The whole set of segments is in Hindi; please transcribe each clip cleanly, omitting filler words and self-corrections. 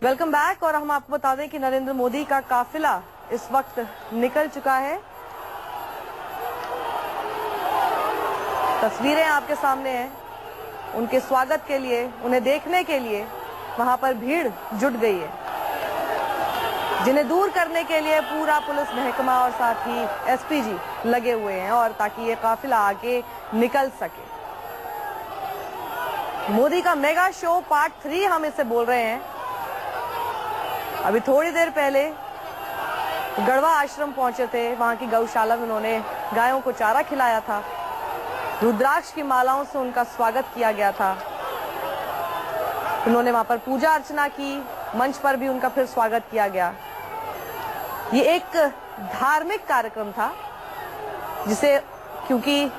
Welcome back. और हम आपको बता दें कि नरेंद्र मोदी का काफिला इस वक्त निकल चुका है। तस्वीरें आपके सामने हैं। उनके स्वागत के लिए, उन्हें देखने के लिए वहां पर भीड़ जुट गई है, जिन्हें दूर करने के लिए पूरा पुलिस महकमा और साथ ही एसपीजी लगे हुए हैं और ताकि ये काफिला आगे निकल सके। मोदी का मेगा शो पार्ट 3 हम इसे बोल रहे हैं। अभी थोड़ी देर पहले गढ़वा आश्रम पहुंचे थे। वहां की गौशाला में उन्होंने गायों को चारा खिलाया था। रुद्राक्ष की मालाओं से उनका स्वागत किया गया था। उन्होंने वहां पर पूजा अर्चना की। मंच पर भी उनका फिर स्वागत किया गया। ये एक धार्मिक कार्यक्रम था जिसे, क्योंकि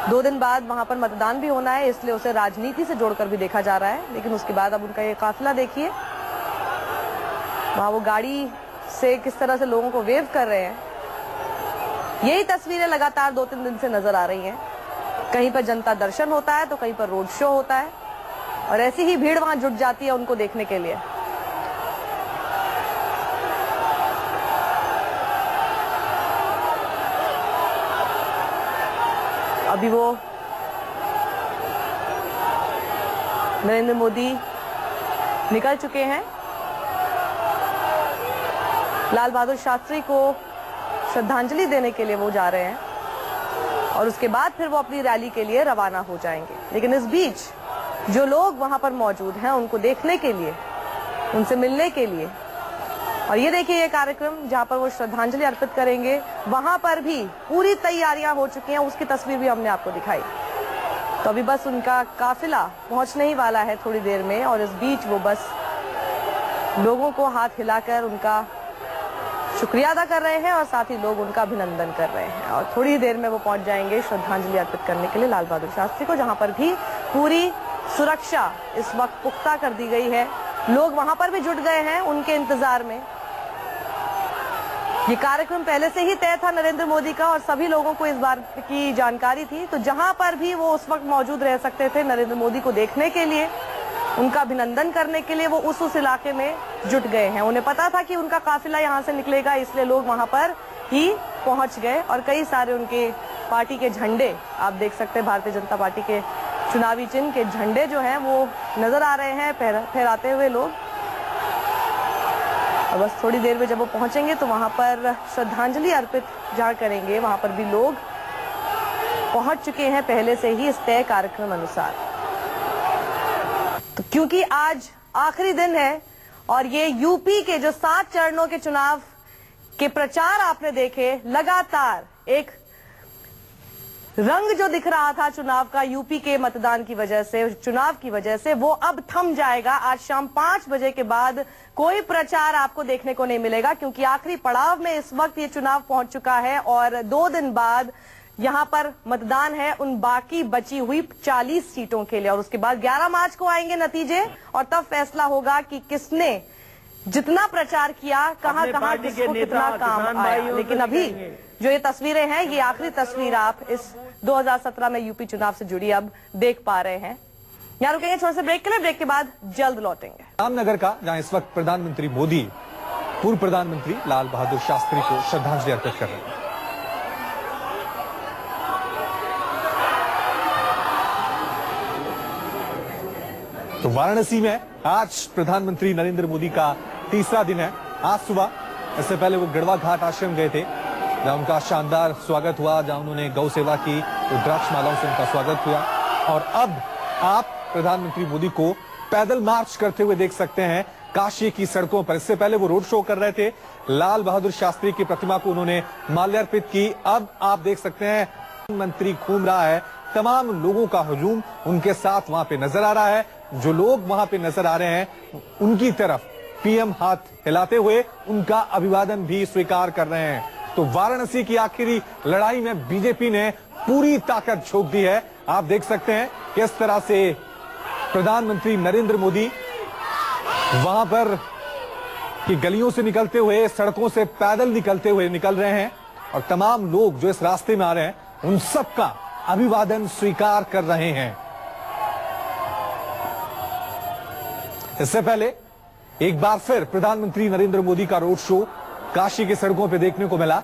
2 दिन बाद वहां पर मतदान भी होना है, इसलिए उसे राजनीति से जोड़कर भी देखा जा रहा है। लेकिन उसके बाद अब उनका ये काफिला देखिए, वहां वो गाड़ी से किस तरह से लोगों को वेव कर रहे हैं। यही तस्वीरें लगातार 2-3 दिन से नजर आ रही हैं। कहीं पर जनता दर्शन होता है तो कहीं पर रोड शो होता है और ऐसी ही भीड़ वहां जुट जाती है उनको देखने के लिए। अभी वो नरेंद्र मोदी निकल चुके हैं। लाल बहादुर शास्त्री को श्रद्धांजलि देने के लिए वो जा रहे हैं और उसके बाद फिर वो अपनी रैली के लिए रवाना हो जाएंगे। लेकिन इस बीच जो लोग वहां पर मौजूद हैं उनको देखने के लिए, उनसे मिलने के लिए, और ये देखिए ये कार्यक्रम जहां पर वो श्रद्धांजलि अर्पित करेंगे, वहां पर भी पूरी तैयारियां हो चुकी हैं। उसकी तस्वीर भी हमने आपको दिखाई। तो अभी बस उनका काफिला पहुंचने ही वाला है थोड़ी देर में और इस बीच वो बस लोगों को हाथ हिलाकर उनका शुक्रिया अदा कर रहे हैं और साथ ही लोग उनका अभिनंदन कर रहे हैं। और थोड़ी देर में वो पहुंच जाएंगे श्रद्धांजलि अर्पित करने के लिए लाल बहादुर शास्त्री को, जहां पर भी पूरी सुरक्षा इस वक्त पुख्ता कर दी गई है। लोग वहां पर भी जुट गए हैं उनके इंतजार में। ये कार्यक्रम पहले से ही तय था नरेंद्र मोदी का और सभी लोगों को इस बार की जानकारी थी। तो जहां पर भी वो उस वक्त मौजूद रह सकते थे नरेंद्र मोदी को देखने के लिए, उनका अभिनंदन करने के लिए, वो उस इलाके में जुट गए हैं। उन्हें पता था कि उनका काफिला यहां से निकलेगा, इसलिए लोग वहां पर ही पहुंच गए और कई सारे उनके पार्टी के झंडे आप देख सकते हैं। भारतीय जनता पार्टी के चुनावी चिन्ह के झंडे जो हैं वो नजर आ रहे हैं फहराते हुए लोग। और बस थोड़ी देर में जब वो पहुंचेंगे तो वहां पर श्रद्धांजलि अर्पित जहां करेंगे, वहां पर भी लोग पहुंच चुके हैं पहले से ही इस तय कार्यक्रम अनुसार। तो क्योंकि आज आखिरी दिन है और ये यूपी के जो 7 चरणों के चुनाव के प्रचार आपने देखे, लगातार एक रंग जो दिख रहा था चुनाव का यूपी के मतदान की वजह से, चुनाव की वजह से, वो अब थम जाएगा। आज शाम 5 बजे के बाद कोई प्रचार आपको देखने को नहीं मिलेगा, क्योंकि आखिरी पड़ाव में इस वक्त ये चुनाव पहुंच चुका है और 2 दिन बाद यहां पर मतदान है उन बाकी बची हुई 40 सीटों के लिए। और उसके बाद 11 मार्च को आएंगे नतीजे और तब फैसला होगा कि किसने जितना प्रचार किया, कहां किसको कितना काम आया। लेकिन अभी जो ये तस्वीरें हैं, ये आखिरी तस्वीर आप इस 2017 में यूपी चुनाव से जुड़ी अब देख पा रहे हैं। यहाँ रुकेंगे छोटे से ब्रेक के लिए, ब्रेक के बाद जल्द लौटेंगे। रामनगर का, जहां इस वक्त प्रधानमंत्री मोदी पूर्व प्रधानमंत्री लाल बहादुर शास्त्री को श्रद्धांजलि अर्पित कर रहे हैं। तो वाराणसी में आज प्रधानमंत्री नरेंद्र मोदी का तीसरा दिन है। आज सुबह, इससे पहले वो गढ़वा घाट आश्रम गए थे, जहां उनका शानदार स्वागत हुआ, जहां उन्होंने गौ सेवा की, रुद्राक्ष मालाओं से उनका स्वागत हुआ। और अब आप प्रधानमंत्री मोदी को पैदल मार्च करते हुए देख सकते हैं काशी की सड़कों पर। इससे पहले वो रोड शो कर रहे थे, लाल बहादुर शास्त्री की प्रतिमा को उन्होंने माल्यार्पित की। अब आप देख सकते हैं प्रधानमंत्री घूम रहा है, तमाम लोगों का हुजूम उनके साथ वहां पे नजर आ रहा है। जो लोग वहां पे नजर आ रहे हैं उनकी तरफ पीएम हाथ हिलाते हुए उनका अभिवादन भी स्वीकार कर रहे हैं। तो वाराणसी की आखिरी लड़ाई में बीजेपी ने पूरी ताकत झोंक दी है। आप देख सकते हैं किस तरह से प्रधानमंत्री नरेंद्र मोदी वहां पर की गलियों से निकलते हुए, सड़कों से पैदल निकलते हुए निकल रहे हैं और तमाम लोग जो इस रास्ते में आ रहे हैं उन सबका अभिवादन स्वीकार कर रहे हैं। इससे पहले एक बार फिर प्रधानमंत्री नरेंद्र मोदी का रोड शो काशी की सड़कों पर देखने को मिला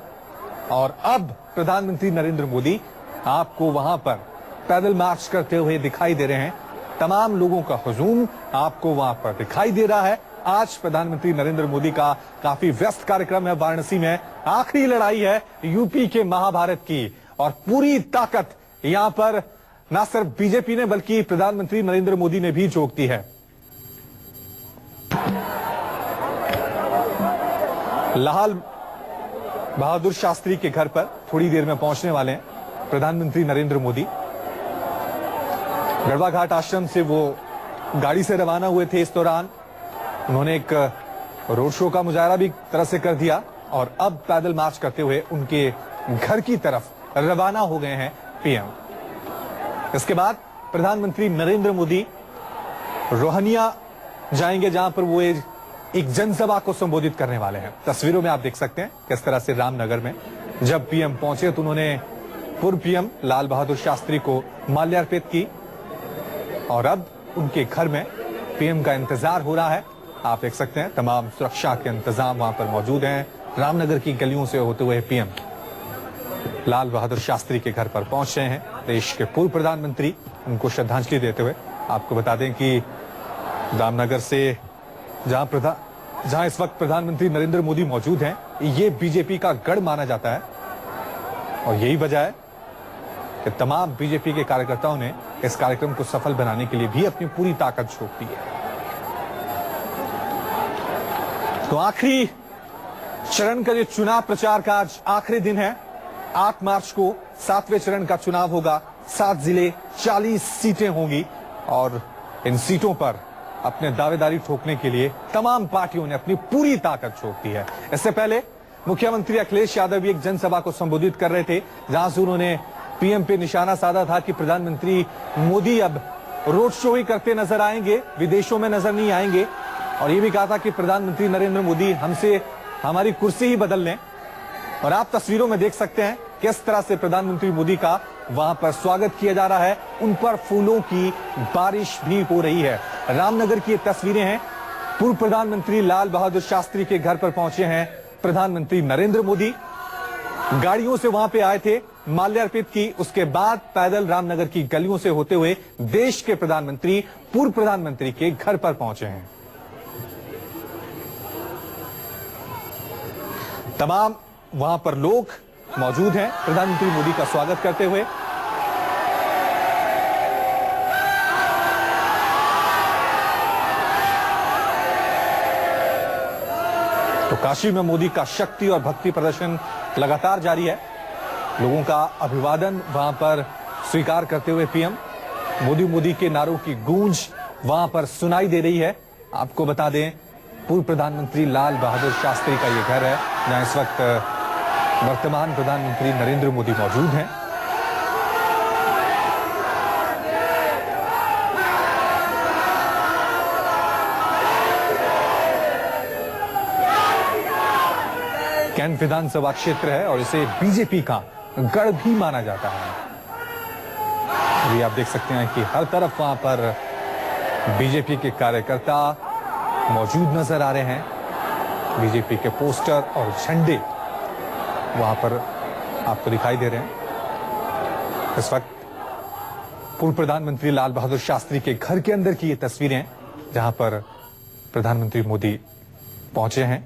और अब प्रधानमंत्री नरेंद्र मोदी आपको वहां पर पैदल मार्च करते हुए दिखाई दे रहे हैं। तमाम लोगों का हुजूम आपको वहां पर दिखाई दे रहा है। आज प्रधानमंत्री नरेंद्र मोदी का काफी व्यस्त कार्यक्रम है वाराणसी में। आखिरी लड़ाई है यूपी के महाभारत की और पूरी ताकत यहां पर न सिर्फ बीजेपी ने बल्कि प्रधानमंत्री नरेंद्र मोदी ने भी झोंक दी है। लाल बहादुर शास्त्री के घर पर थोड़ी देर में पहुंचने वाले हैं प्रधानमंत्री नरेंद्र मोदी। गढ़वा घाट आश्रम से वो गाड़ी से रवाना हुए थे। इस दौरान उन्होंने एक रोड शो का मुजाहरा भी तरह से कर दिया और अब पैदल मार्च करते हुए उनके घर की तरफ रवाना हो गए हैं पीएम। इसके बाद प्रधानमंत्री नरेंद्र मोदी रोहनिया जाएंगे जहां पर वो एक जनसभा को संबोधित करने वाले हैं। तस्वीरों में आप देख सकते हैं किस तरह से रामनगर में जब पीएम पहुंचे तो उन्होंने पूर्व पीएम लाल बहादुर शास्त्री को माल्यार्पित की और अब उनके घर में पीएम का इंतजार हो रहा है। आप देख सकते हैं तमाम सुरक्षा के इंतजाम वहां पर मौजूद हैं। रामनगर की गलियों से होते हुए पीएम लाल बहादुर शास्त्री के घर पर पहुंच रहे हैं। देश के पूर्व प्रधानमंत्री उनको श्रद्धांजलि देते हुए आपको बता दें कि रामनगर से जहां इस वक्त प्रधानमंत्री नरेंद्र मोदी मौजूद हैं, ये बीजेपी का गढ़ माना जाता है और यही वजह है कि तमाम बीजेपी के कार्यकर्ताओं ने इस कार्यक्रम को सफल बनाने के लिए भी अपनी पूरी ताकत झोंक दी है। तो आखिरी चरण का जो चुनाव प्रचार का आज आखिरी दिन है। 8 मार्च को 7वें चरण का चुनाव होगा। 7 जिले 40 सीटें होंगी और इन सीटों पर अपने दावेदारी ठोकने के लिए तमाम पार्टियों ने अपनी पूरी ताकत झोंक दी है। इससे पहले मुख्यमंत्री अखिलेश यादव भी एक जनसभा को संबोधित कर रहे थे जहां से उन्होंने पीएम पे निशाना साधा था कि प्रधानमंत्री मोदी अब रोड शो ही करते नजर आएंगे, विदेशों में नजर नहीं आएंगे और ये भी कहा था कि प्रधानमंत्री नरेंद्र मोदी हमसे हमारी कुर्सी ही बदल लें। और आप तस्वीरों में देख सकते हैं किस तरह से प्रधानमंत्री मोदी का वहां पर स्वागत किया जा रहा है। उन पर फूलों की बारिश भी हो रही है। रामनगर की ये तस्वीरें हैं। पूर्व प्रधानमंत्री लाल बहादुर शास्त्री के घर पर पहुंचे हैं प्रधानमंत्री नरेंद्र मोदी। गाड़ियों से वहां पे आए थे, माल्यार्पित की, उसके बाद पैदल रामनगर की गलियों से होते हुए देश के प्रधानमंत्री पूर्व प्रधानमंत्री के घर पर पहुंचे हैं। तमाम वहां पर लोग मौजूद हैं प्रधानमंत्री मोदी का स्वागत करते हुए। तो काशी में मोदी का शक्ति और भक्ति प्रदर्शन लगातार जारी है। लोगों का अभिवादन वहां पर स्वीकार करते हुए पीएम मोदी के नारों की गूंज वहां पर सुनाई दे रही है। आपको बता दें पूर्व प्रधानमंत्री लाल बहादुर शास्त्री का ये घर है जहां इस वक्त वर्तमान प्रधानमंत्री नरेंद्र मोदी मौजूद हैं। कैंट विधानसभा क्षेत्र है और इसे बीजेपी का गढ़ भी माना जाता है। अभी आप देख सकते हैं कि हर तरफ वहां पर बीजेपी के कार्यकर्ता मौजूद नजर आ रहे हैं। बीजेपी के पोस्टर और झंडे वहां पर आपको दिखाई दे रहे हैं। इस वक्त पूर्व प्रधानमंत्री लाल बहादुर शास्त्री के घर के अंदर की ये तस्वीरें जहां पर प्रधानमंत्री मोदी पहुंचे हैं।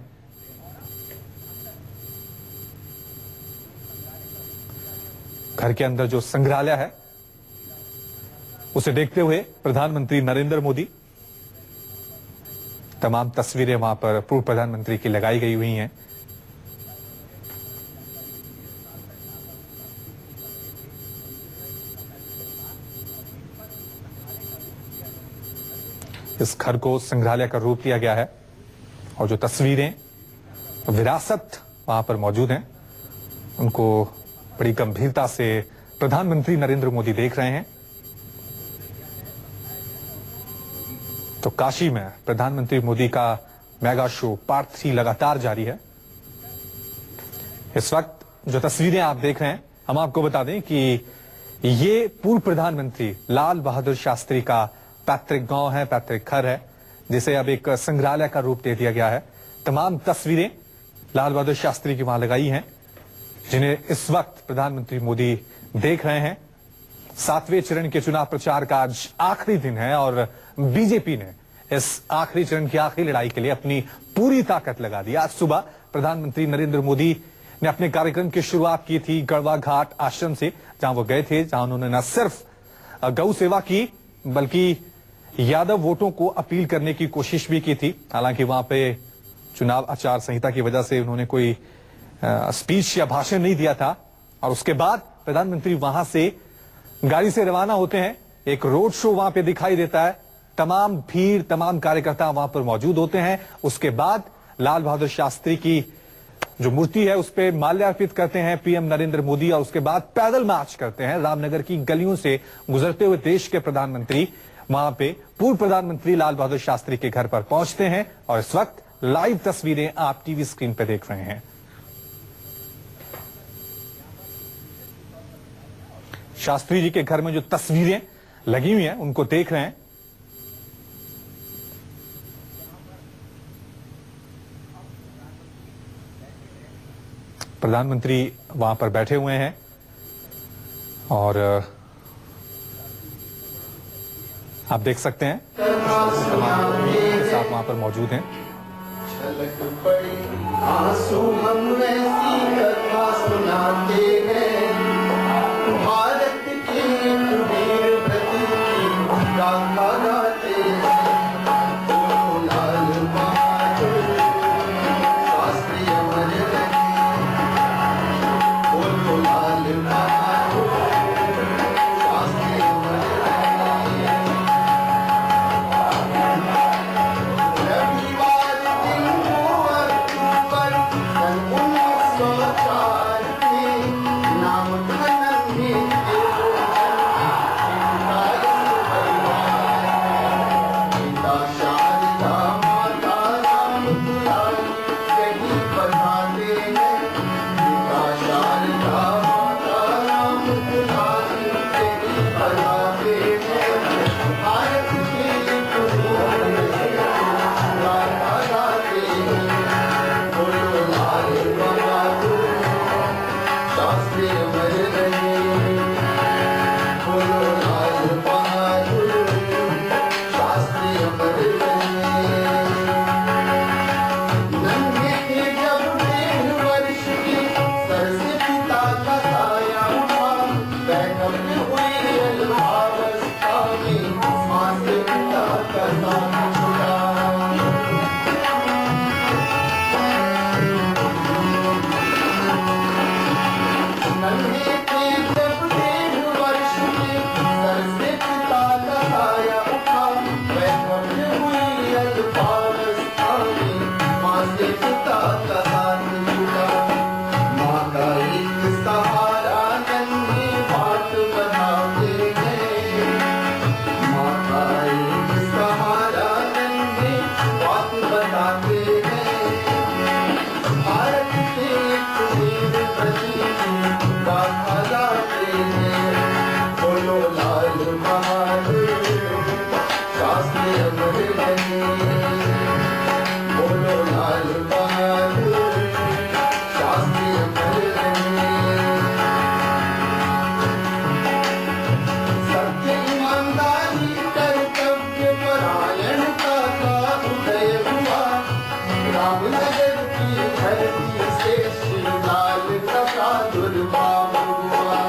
घर के अंदर जो संग्रहालय है उसे देखते हुए प्रधानमंत्री नरेंद्र मोदी, तमाम तस्वीरें वहां पर पूर्व प्रधानमंत्री की लगाई गई हुई हैं। इस घर को संग्रहालय का रूप दिया गया है और जो तस्वीरें विरासत वहां पर मौजूद हैं उनको बड़ी गंभीरता से प्रधानमंत्री नरेंद्र मोदी देख रहे हैं। तो काशी में प्रधानमंत्री मोदी का मेगा शो पार्ट 3 लगातार जारी है। इस वक्त जो तस्वीरें आप देख रहे हैं हम आपको बता दें कि ये पूर्व प्रधानमंत्री लाल बहादुर शास्त्री का पैतृक गांव है, पैतृक घर है जिसे अब एक संग्रहालय का रूप दे दिया गया है। तमाम तस्वीरें लाल बहादुर शास्त्री की वहां लगाई हैं, जिन्हें इस वक्त प्रधानमंत्री मोदी देख रहे हैं। 7वें चरण के चुनाव प्रचार का आज आखिरी दिन है और बीजेपी ने इस आखिरी चरण की आखिरी लड़ाई के लिए अपनी पूरी ताकत लगा दी। आज सुबह प्रधानमंत्री नरेंद्र मोदी ने अपने कार्यक्रम की शुरुआत की थी गढ़वा घाट आश्रम से, जहां वो गए थे, जहां उन्होंने न सिर्फ गौ सेवा की बल्कि यादव वोटों को अपील करने की कोशिश भी की थी। हालांकि वहां पे चुनाव आचार संहिता की वजह से उन्होंने कोई स्पीच या भाषण नहीं दिया था। और उसके बाद प्रधानमंत्री वहां से गाड़ी से रवाना होते हैं। एक रोड शो वहां पे दिखाई देता है, तमाम भीड़, तमाम कार्यकर्ता वहां पर मौजूद होते हैं। उसके बाद लाल बहादुर शास्त्री की जो मूर्ति है उस पर माल्यार्पित करते हैं पीएम नरेंद्र मोदी और उसके बाद पैदल मार्च करते हैं। रामनगर की गलियों से गुजरते हुए देश के प्रधानमंत्री वहां पे पूर्व प्रधानमंत्री लाल बहादुर शास्त्री के घर पर पहुंचते हैं और इस वक्त लाइव तस्वीरें आप टीवी स्क्रीन पर देख रहे हैं। शास्त्री जी के घर में जो तस्वीरें लगी हुई हैं उनको देख रहे हैं। प्रधानमंत्री वहां पर बैठे हुए हैं और आप देख सकते हैं के साथ वहां पर मौजूद हैं। आंसू हम वैसी कथा सुनाते हैं, भारत की वीर प्रति की गाथा गाते हैं। बोलो लाल बहादुर शास्त्री अमर रहे, बोलो लाल बहादुर शास्त्री अमर रहे। रविवार दिन को अक्टूबर सन 1904 में नाम धनंजय पिता शारदा माता राम दुलारी यही बताते हैं। पिता शारदा माता राम दुलारी यही बताते हैं। भारत के गाथा गाते हैं। बोलो लाल बहादुर शास्त्री अमर रहे, बोलो लाल बहादुर शास्त्री अमर रहे। नन्हे थे जब 1.5 वर्ष के, सर से पिता का साया उठा। बैकअप हुई अल्पावस्था में, मां से पिता का साथ छुड़ा। नन्हे थे जब 1.5 वर्ष के, सर से पिता का साया उठा। बैकअप हुई अल्पावस्था में, मां से पिता का साथ छुड़ा। मां का एक सहारा नन्हे बाट बनाते हैं। मां का एक सहारा नन्हे बाट बनाते हैं। भारत के एक वीर प्रति की गाथा गाते हैं। बोलो लाल बहादुर शास्त्री अमर रहे, बोलो लाल बहादुर शास्त्री अमर रहे। सत्य ईमानदारी कर्तव्य परायणता का उदय हुआ। रामनगर की धरती से श्री लाल का प्रादुर्भाव हुआ।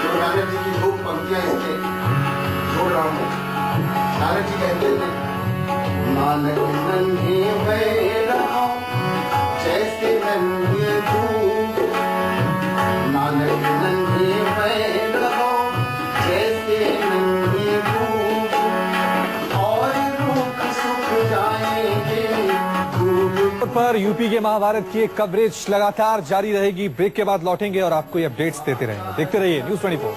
गुरु नानक जी की दो पंक्तियां इसमें छोड़ रहा हूं। नानक जी कहते थे, नानक नन्हे मैं रहा जैसे नन्हे दूध। नानक नन्हे मैं रहा जैसे नन्हे दूध, और रूप सुख जाएंगे खूब। पर यूपी के महाभारत की कवरेज लगातार जारी रहेगी। ब्रेक के बाद लौटेंगे और आपको ये अपडेट्स देते रहेंगे। देखते रहिए न्यूज़ 24।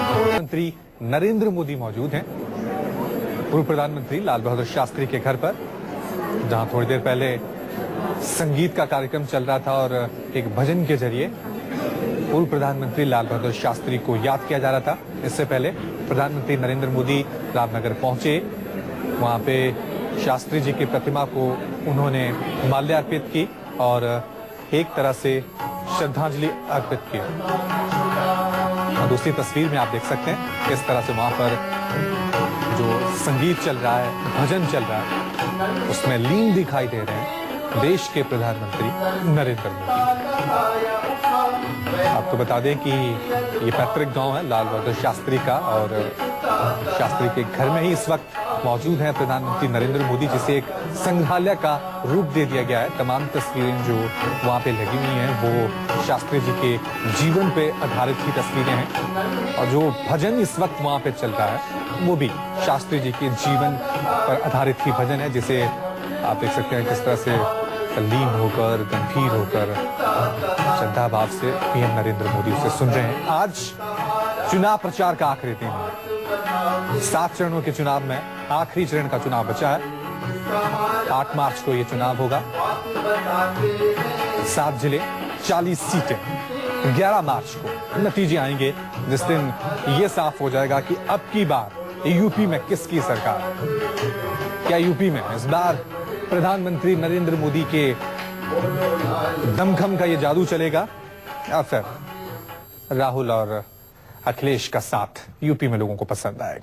प्रधानमंत्री नरेंद्र मोदी मौजूद हैं पूर्व प्रधानमंत्री लाल बहादुर शास्त्री के घर पर, जहां थोड़ी देर पहले संगीत का कार्यक्रम चल रहा था और एक भजन के जरिए पूर्व प्रधानमंत्री लाल बहादुर शास्त्री को याद किया जा रहा था। इससे पहले प्रधानमंत्री नरेंद्र मोदी रामनगर पहुंचे, वहां पे शास्त्री जी की प्रतिमा को उन्होंने माल्यार्पित की और एक तरह से श्रद्धांजलि अर्पित की। और दूसरी तस्वीर में आप देख सकते हैं किस तरह से वहां पर जो संगीत चल रहा है, भजन चल रहा है, उसमें लीन दिखाई दे रहे हैं देश के प्रधानमंत्री नरेंद्र मोदी। आपको बता दें कि ये पैतृक गांव है लाल बहादुर शास्त्री का, और शास्त्री के घर में ही इस वक्त मौजूद है प्रधानमंत्री नरेंद्र मोदी, जिसे एक संग्रहालय का रूप दे दिया गया है। तमाम तस्वीरें जो वहां पे लगी हुई हैं वो शास्त्री जी के जीवन पे आधारित ही तस्वीरें हैं, और जो भजन इस वक्त वहां पे चल रहा है वो भी शास्त्री जी के जीवन पर आधारित ही भजन है, जिसे आप देख सकते हैं किस तरह से लीन होकर, गंभीर होकर, श्रद्धा भाव से पीएम नरेंद्र मोदी उसे सुन रहे हैं। आज चुनाव प्रचार का आखिरी दिन है। 7 चरणों के चुनाव में आखिरी चरण का चुनाव बचा है। 8 मार्च को यह चुनाव होगा। 7 जिले, 40 सीटें। 11 मार्च को नतीजे आएंगे, जिस दिन यह साफ हो जाएगा कि अब की बार यूपी में किसकी सरकार। क्या यूपी में इस बार प्रधानमंत्री नरेंद्र मोदी के दमखम का ये जादू चलेगा, या फिर राहुल और अखिलेश का साथ यूपी में लोगों को पसंद आएगा।